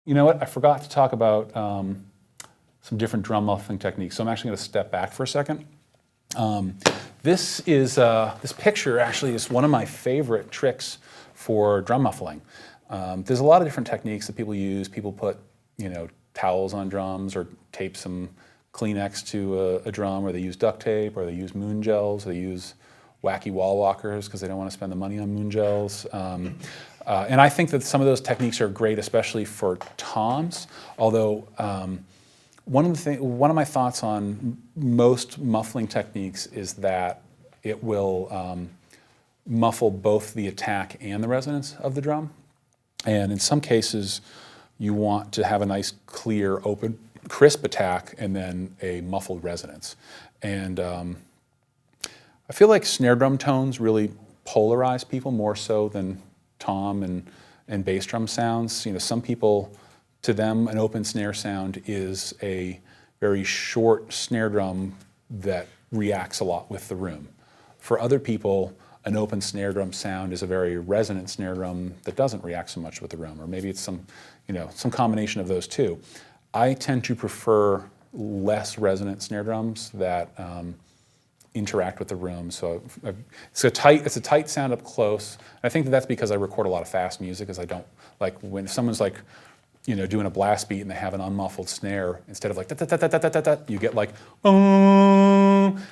You know what? I forgot to talk about some different drum muffling techniques. So I'm actually going to step back for a second. This picture actually is one of my favorite tricks for drum muffling. There's a lot of different techniques that people use. People put, towels on drums or tape some Kleenex to a drum, or they use duct tape, or they use moon gels, or they use wacky wall walkers because they don't want to spend the money on moon gels. And I think that some of those techniques are great, especially for toms. Although one of my thoughts on most muffling techniques is that it will muffle both the attack and the resonance of the drum. And in some cases, you want to have a nice, clear, open, crisp attack and then a muffled resonance. And I feel like snare drum tones really polarize people more so than tom and bass drum sounds. Some people, to them, an open snare sound is a very short snare drum that reacts a lot with the room. For other people, an open snare drum sound is a very resonant snare drum that doesn't react so much with the room, or maybe it's some combination of those two. I tend to prefer less resonant snare drums that interact with the room. So it's a tight sound up close. I think that's because I record a lot of fast music, because I don't like when someone's like, doing a blast beat and they have an unmuffled snare, instead of like da, da, da, da, da, da, da, you get like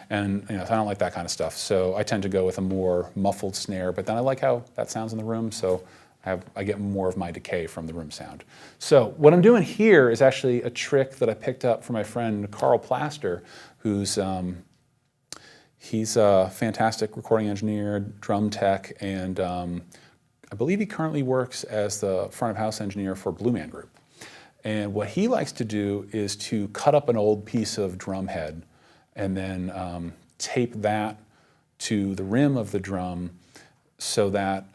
and I don't like that kind of stuff. So I tend to go with a more muffled snare, but then I like how that sounds in the room, so I get more of my decay from the room sound. So what I'm doing here is actually a trick that I picked up from my friend Carl Plaster, who's he's a fantastic recording engineer, drum tech, and I believe he currently works as the front of house engineer for Blue Man Group. And what he likes to do is to cut up an old piece of drum head and then tape that to the rim of the drum, so that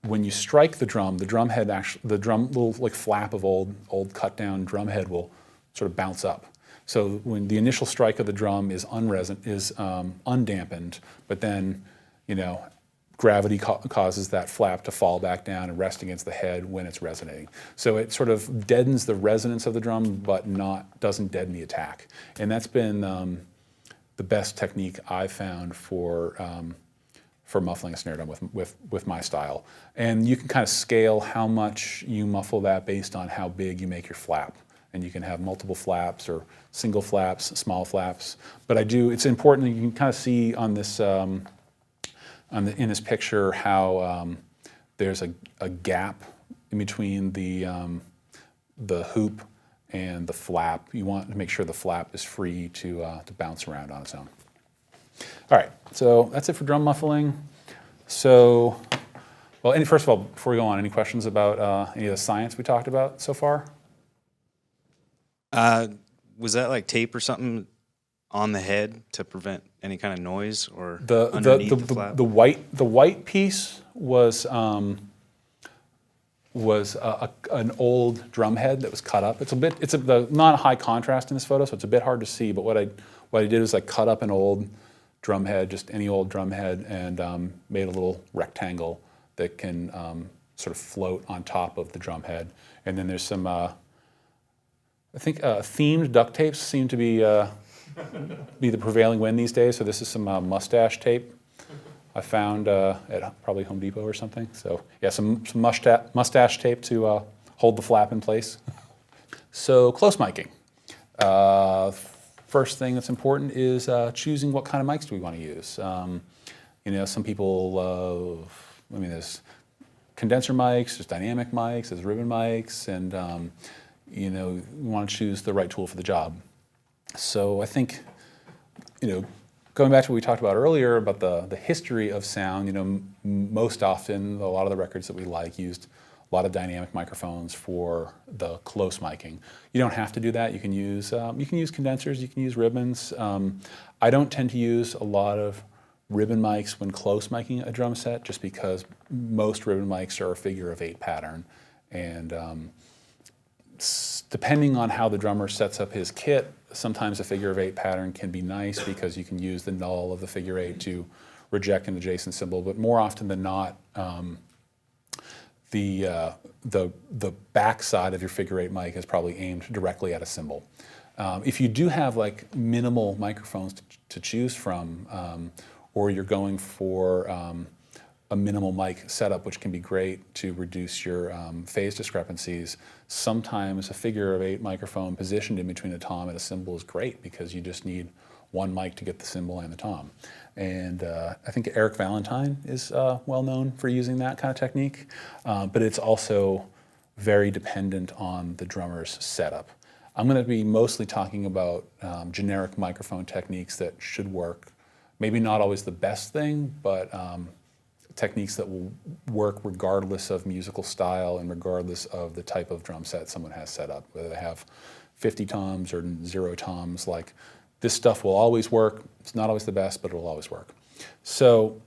when you strike the drum head the little like flap of old cut down drum head will sort of bounce up. So when the initial strike of the drum is undampened, but then gravity causes that flap to fall back down and rest against the head when it's resonating. So it sort of deadens the resonance of the drum, but doesn't deaden the attack. And that's been the best technique I've found for muffling a snare drum with my style. And you can kind of scale how much you muffle that based on how big you make your flap. And you can have multiple flaps or single flaps, small flaps. But it's important that you can kind of see on this in this picture how there's a gap in between the hoop and the flap. You want to make sure the flap is free to bounce around on its own. All right, so that's it for drum muffling. So, well, first of all, before we go on, any questions about any of the science we talked about so far? Was that like tape or something on the head to prevent any kind of noise, or underneath the flap? The white piece was an old drum head that was cut up. It's not high contrast in this photo, so it's a bit hard to see. But what I did is I cut up an old drum head, just any old drum head, and made a little rectangle that can sort of float on top of the drum head. And then there's some I think themed duct tapes seem to be the prevailing wind these days. So this is some mustache tape I found at probably Home Depot or something. So yeah, some mustache tape to hold the flap in place. So close miking. First thing that's important is choosing what kind of mics do we want to use. Some people love, there's condenser mics, there's dynamic mics, there's ribbon mics, and you want to choose the right tool for the job. So I think, going back to what we talked about earlier about the history of sound, most often a lot of the records that we like used a lot of dynamic microphones for the close miking. You don't have to do that. You can use condensers, you can use ribbons. I don't tend to use a lot of ribbon mics when close miking a drum set, just because most ribbon mics are a figure of 8 pattern, and depending on how the drummer sets up his kit, sometimes a figure of 8 pattern can be nice because you can use the null of the figure 8 to reject an adjacent cymbal, but more often than not, the back side of your figure 8 mic is probably aimed directly at a cymbal. If you do have like minimal microphones to choose from, or you're going for a minimal mic setup, which can be great to reduce your phase discrepancies, sometimes a figure 8 microphone positioned in between a tom and a cymbal is great because you just need one mic to get the cymbal and the tom. And I think Eric Valentine is well known for using that kind of technique, but it's also very dependent on the drummer's setup. I'm going to be mostly talking about generic microphone techniques that should work. Maybe not always the best thing, but techniques that will work regardless of musical style and regardless of the type of drum set someone has set up, whether they have 50 toms or 0 toms. Like, this stuff will always work. It's not always the best, but it'll always work. So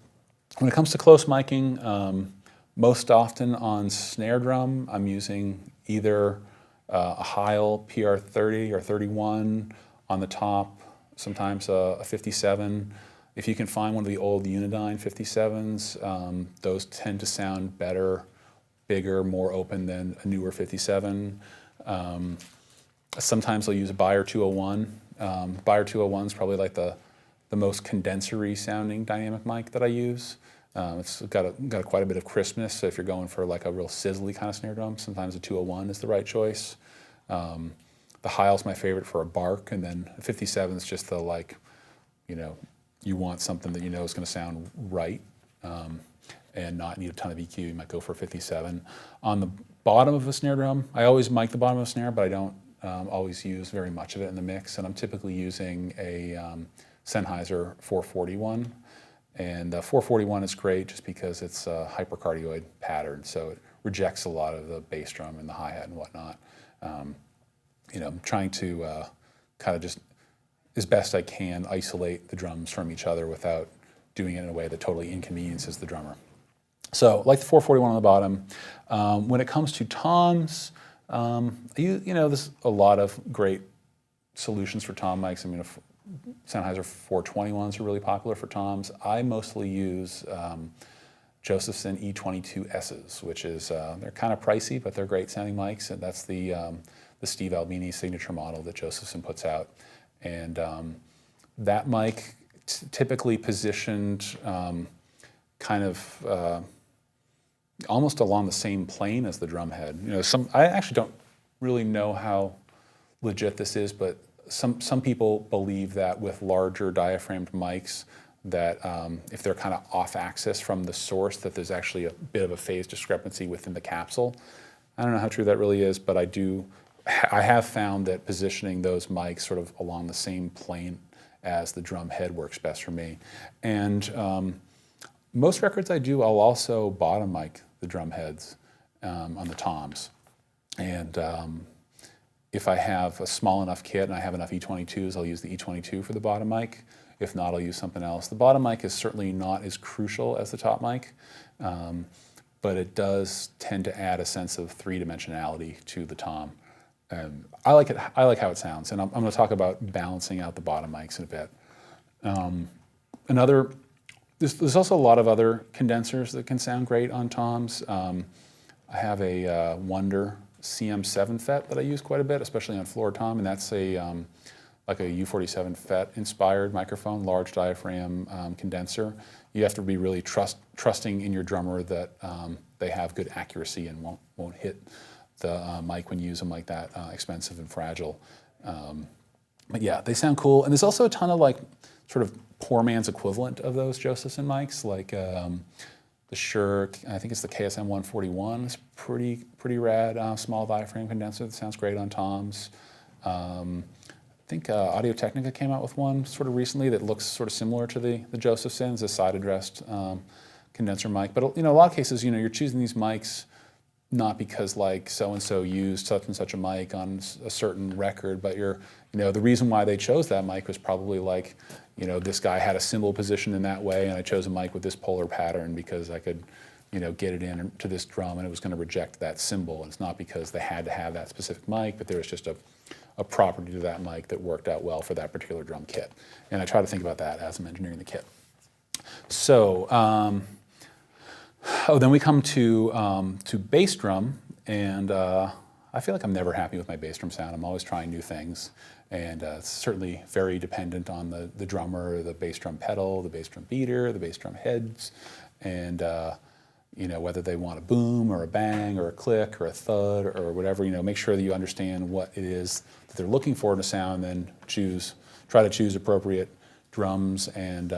when it comes to close miking, most often on snare drum, I'm using either a Heil PR30 or 31 on the top, sometimes a 57. If you can find one of the old Unidyne 57s, those tend to sound better, bigger, more open than a newer 57. Sometimes I'll use a Beyer 201. Beyer 201 is probably like the most condenser-y sounding dynamic mic that I use. It's got quite a bit of crispness, so if you're going for like a real sizzly kind of snare drum, sometimes a 201 is the right choice. The Heil's my favorite for a bark, and then a 57 is just the, like, you know, you want something that you know is going to sound right and not need a ton of EQ. You might go for a 57. On the bottom of a snare drum, I always mic the bottom of a snare, but I don't always use very much of it in the mix, and I'm typically using a Sennheiser 441. And 441 is great just because it's a hypercardioid pattern, so it rejects a lot of the bass drum and the hi-hat and whatnot. You know, I'm trying to kind of just, as best I can, isolate the drums from each other without doing it in a way that totally inconveniences the drummer. So, like the 441 on the bottom. When it comes to toms, you know, there's a lot of great solutions for tom mics. I mean, Sennheiser 421s are really popular for toms. I mostly use Josephson E22Ss, which is, they're kind of pricey, but they're great sounding mics, and that's the Steve Albini signature model that Josephson puts out. And that mic typically positioned kind of almost along the same plane as the drum head. You know, I actually don't really know how legit this is, but some people believe that with larger diaphragmed mics, that if they're kind of off axis from the source, that there's actually a bit of a phase discrepancy within the capsule. I don't know how true that really is, but I have found that positioning those mics sort of along the same plane as the drum head works best for me. And most records I do, I'll also bottom mic the drum heads on the toms. And if I have a small enough kit and I have enough E22s, I'll use the E22 for the bottom mic. If not, I'll use something else. The bottom mic is certainly not as crucial as the top mic, but it does tend to add a sense of three-dimensionality to the tom. I like it. I like how it sounds, and I'm going to talk about balancing out the bottom mics in a bit. There's also a lot of other condensers that can sound great on toms. I have a Wonder CM7 FET that I use quite a bit, especially on floor tom, and that's like a U47 FET inspired microphone, large diaphragm condenser. You have to be really trusting in your drummer that they have good accuracy and won't hit the mic when you use them like that, expensive and fragile. But yeah, they sound cool. And there's also a ton of like sort of poor man's equivalent of those Josephson mics, like the Shure, I think it's the KSM 141. It's pretty rad, small diaphragm condenser that sounds great on toms. I think Audio-Technica came out with one sort of recently that looks sort of similar to the Josephson. It's a side-addressed condenser mic. But you know, a lot of cases, you know, you're choosing these mics not because like so-and-so used such and such a mic on a certain record, but you know, the reason why they chose that mic was probably like, you know, this guy had a cymbal position in that way, and I chose a mic with this polar pattern because I could, you know, get it in to this drum and it was going to reject that cymbal. And it's not because they had to have that specific mic, but there was just a property to that mic that worked out well for that particular drum kit. And I try to think about that as I'm engineering the kit. So, Oh, then we come to bass drum, and I feel like I'm never happy with my bass drum sound. I'm always trying new things, and it's certainly very dependent on the drummer, the bass drum pedal, the bass drum beater, the bass drum heads, and you know, whether they want a boom or a bang or a click or a thud or whatever. You know, make sure that you understand what it is that they're looking for in a sound, then try to choose appropriate drums and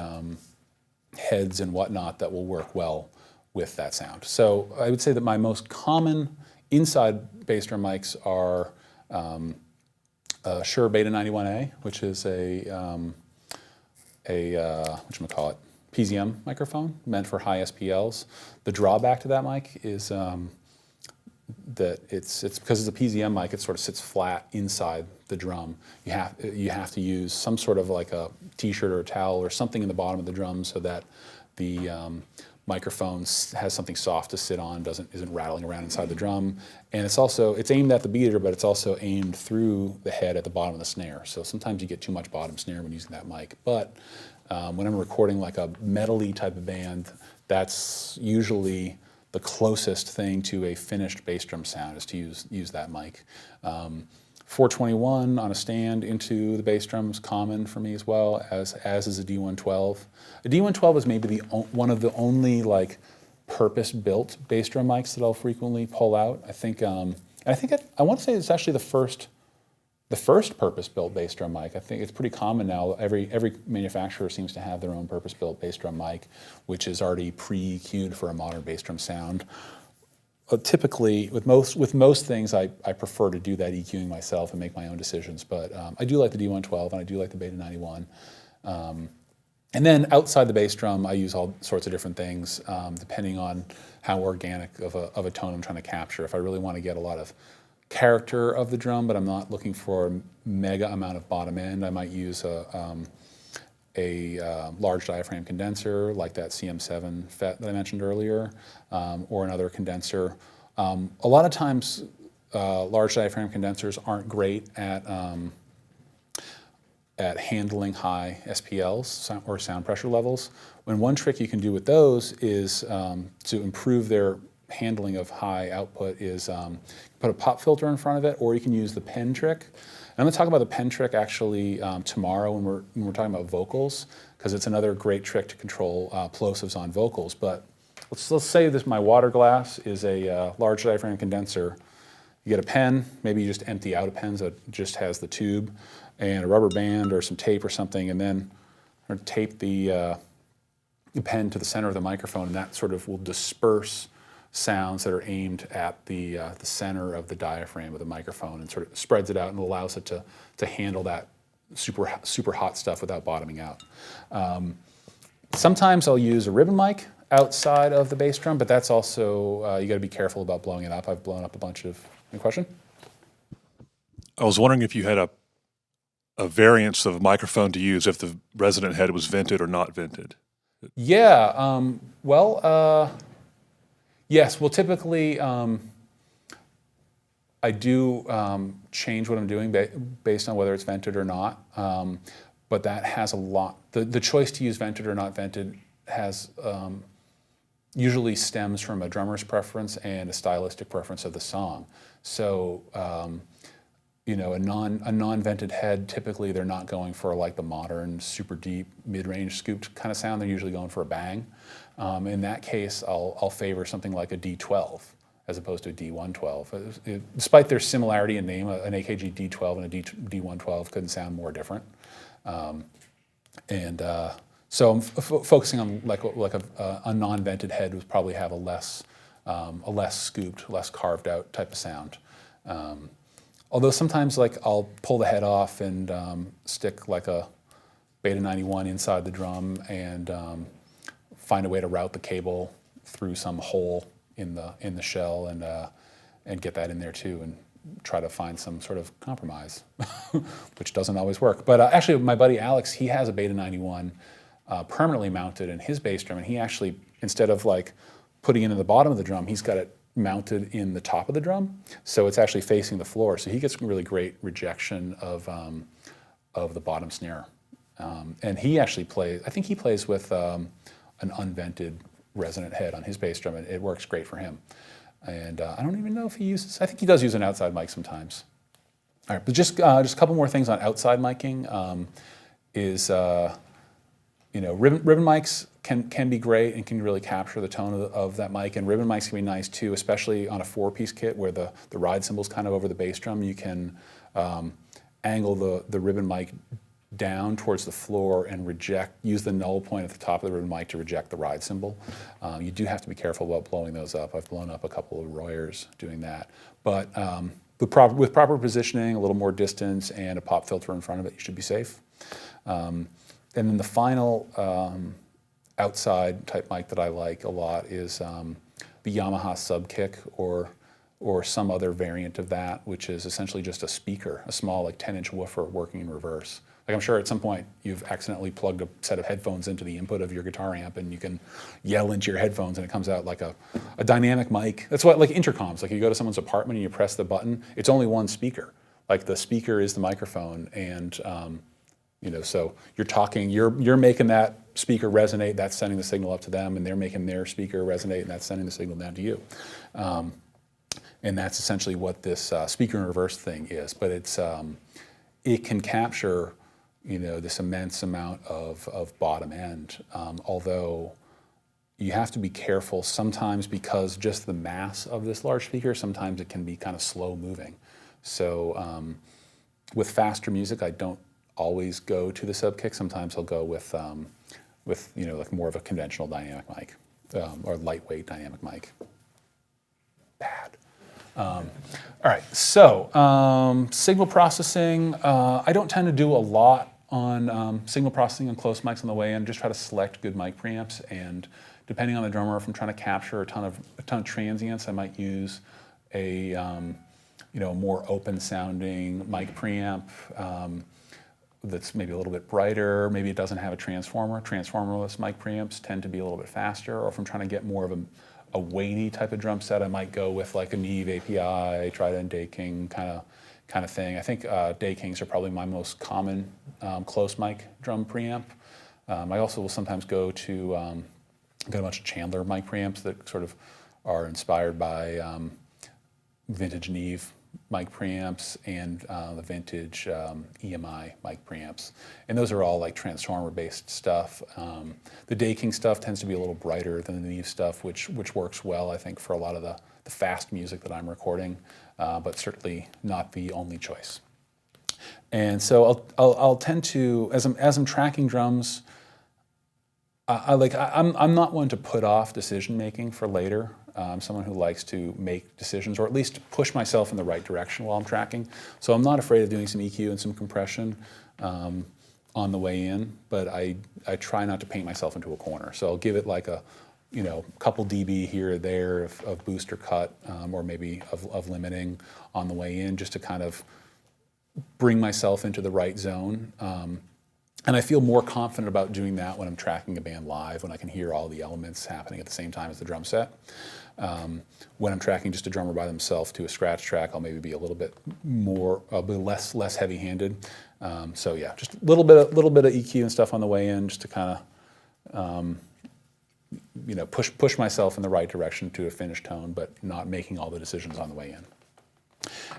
heads and whatnot that will work well with that sound. So I would say that my most common inside bass drum mics are Shure Beta 91A, which is a whatchamacallit, PZM microphone meant for high SPLs. The drawback to that mic is that it's because it's a PZM mic, it sort of sits flat inside the drum. You have to use some sort of like a t-shirt or a towel or something in the bottom of the drum so that the microphone has something soft to sit on, isn't rattling around inside the drum. And it's aimed at the beater, but it's also aimed through the head at the bottom of the snare. So sometimes you get too much bottom snare when using that mic. But when I'm recording like a metal-y type of band, that's usually the closest thing to a finished bass drum sound is to use that mic. 421 on a stand into the bass drum is common for me as well, as is a D112. A D112 is maybe one of the only like purpose-built bass drum mics that I'll frequently pull out. I want to say it's actually the first purpose-built bass drum mic. I think it's pretty common now. Every manufacturer seems to have their own purpose-built bass drum mic, which is already pre-EQ'd for a modern bass drum sound. Typically, with most things, I prefer to do that EQing myself and make my own decisions. But I do like the D112 and I do like the Beta 91. And then outside the bass drum, I use all sorts of different things depending on how organic of a tone I'm trying to capture. If I really want to get a lot of character of the drum, but I'm not looking for a mega amount of bottom end, I might use a large diaphragm condenser like that CM7 FET that I mentioned earlier, or another condenser. A lot of times, large diaphragm condensers aren't great at handling high SPLs or sound pressure levels. When one trick you can do with those is to improve their handling of high output is put a pop filter in front of it, or you can use the pen trick. And I'm going to talk about the pen trick actually tomorrow when we're talking about vocals, because it's another great trick to control plosives on vocals. But let's say this, my water glass is a large diaphragm condenser. You get a pen, maybe you just empty out a pen so it just has the tube, and a rubber band or some tape or something, and then tape the pen to the center of the microphone, and that sort of will disperse sounds that are aimed at the center of the diaphragm of the microphone, and sort of spreads it out and allows it to handle that super hot stuff without bottoming out. Sometimes I'll use a ribbon mic outside of the bass drum, but that's also, you got to be careful about blowing it up. I've blown up a bunch of. Any question? I was wondering if you had a variance of microphone to use if the resonant head was vented or not vented. Yeah. Yes. Well, typically, I do change what I'm doing based on whether it's vented or not. But that has a lot. The choice to use vented or not vented has usually stems from a drummer's preference and a stylistic preference of the song. So, you know, a non-vented head, typically they're not going for like the modern, super deep, mid-range scooped kind of sound. They're usually going for a bang. In that case, I'll favor something like a D12 as opposed to a D112. Despite their similarity in name, an AKG D12 and a D112 couldn't sound more different. So I'm focusing on like a non-vented head would probably have a less scooped, less carved out type of sound. Although sometimes like I'll pull the head off and stick like a Beta 91 inside the drum and find a way to route the cable through some hole in the shell and get that in there too, and try to find some sort of compromise, which doesn't always work. But actually, my buddy Alex, he has a Beta 91 permanently mounted in his bass drum, and he actually, instead of like putting it in the bottom of the drum, he's got it mounted in the top of the drum, so it's actually facing the floor. So he gets really great rejection of the bottom snare. And he actually plays, I think he plays with an unvented resonant head on his bass drum, and it works great for him. And I don't even know if he uses, I think he does use an outside mic sometimes. All right, but just a couple more things on outside miking ribbon mics can be great and can really capture the tone of that mic, and ribbon mics can be nice too, especially on a 4-piece kit where the ride cymbal's kind of over the bass drum. You can angle the ribbon mic down towards the floor and use the null point at the top of the ribbon mic to reject the ride cymbal. You do have to be careful about blowing those up. I've blown up a couple of Royers doing that. But with proper positioning, a little more distance, and a pop filter in front of it, you should be safe. And then the final outside type mic that I like a lot is the Yamaha Subkick or some other variant of that, which is essentially just a speaker, a small 10-inch woofer working in reverse. Like I'm sure at some point you've accidentally plugged a set of headphones into the input of your guitar amp, and you can yell into your headphones and it comes out like a dynamic mic. That's what, like intercoms, like you go to someone's apartment and you press the button, it's only one speaker. Like the speaker is the microphone, and so you're talking, you're making that speaker resonate, that's sending the signal up to them, and they're making their speaker resonate, and that's sending the signal down to you. And that's essentially what this speaker in reverse thing is. But it can capture this immense amount of bottom end, although you have to be careful sometimes because just the mass of this large speaker, sometimes it can be kind of slow moving. So with faster music, I don't always go to the Subkick. Sometimes I'll go with like more of a conventional dynamic mic or lightweight dynamic mic. Bad. All right, so signal processing. I don't tend to do a lot on signal processing on close mics on the way in. Just try to select good mic preamps, and depending on the drummer, if I'm trying to capture a ton of transients, I might use a more open sounding mic preamp that's maybe a little bit brighter. Maybe it doesn't have a transformer. Transformerless mic preamps tend to be a little bit faster. Or if I'm trying to get more of a weighty type of drum set, I might go with like a Neve API, Trident Day King kind of thing. I think Day Kings are probably my most common close mic drum preamp. I also will sometimes go to got a bunch of Chandler mic preamps that sort of are inspired by vintage Neve mic preamps and the vintage EMI mic preamps. And those are all like transformer-based stuff. The Day King stuff tends to be a little brighter than the Neve stuff, which works well, I think, for a lot of the fast music that I'm recording, but certainly not the only choice. And so I'll tend to, as I'm tracking drums, I'm not one to put off decision making for later. I'm someone who likes to make decisions, or at least push myself in the right direction while I'm tracking. So I'm not afraid of doing some EQ and some compression on the way in, but I try not to paint myself into a corner. So I'll give it like a couple dB here or there of boost or cut, or maybe of limiting on the way in, just to kind of bring myself into the right zone. And I feel more confident about doing that when I'm tracking a band live, when I can hear all the elements happening at the same time as the drum set. When I'm tracking just a drummer by themselves to a scratch track, I'll maybe be a little bit less heavy-handed. So yeah, just a little bit of EQ and stuff on the way in, just to kind of push myself in the right direction to a finished tone, but not making all the decisions on the way in.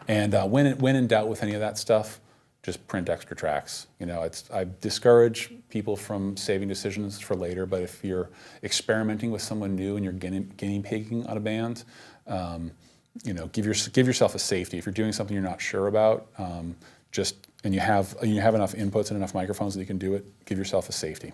And when in doubt with any of that stuff, just print extra tracks. I discourage people from saving decisions for later, but if you're experimenting with someone new and you're guinea pigging on a band, give yourself a safety. If you're doing something you're not sure about, and you have enough inputs and enough microphones that you can do it, give yourself a safety.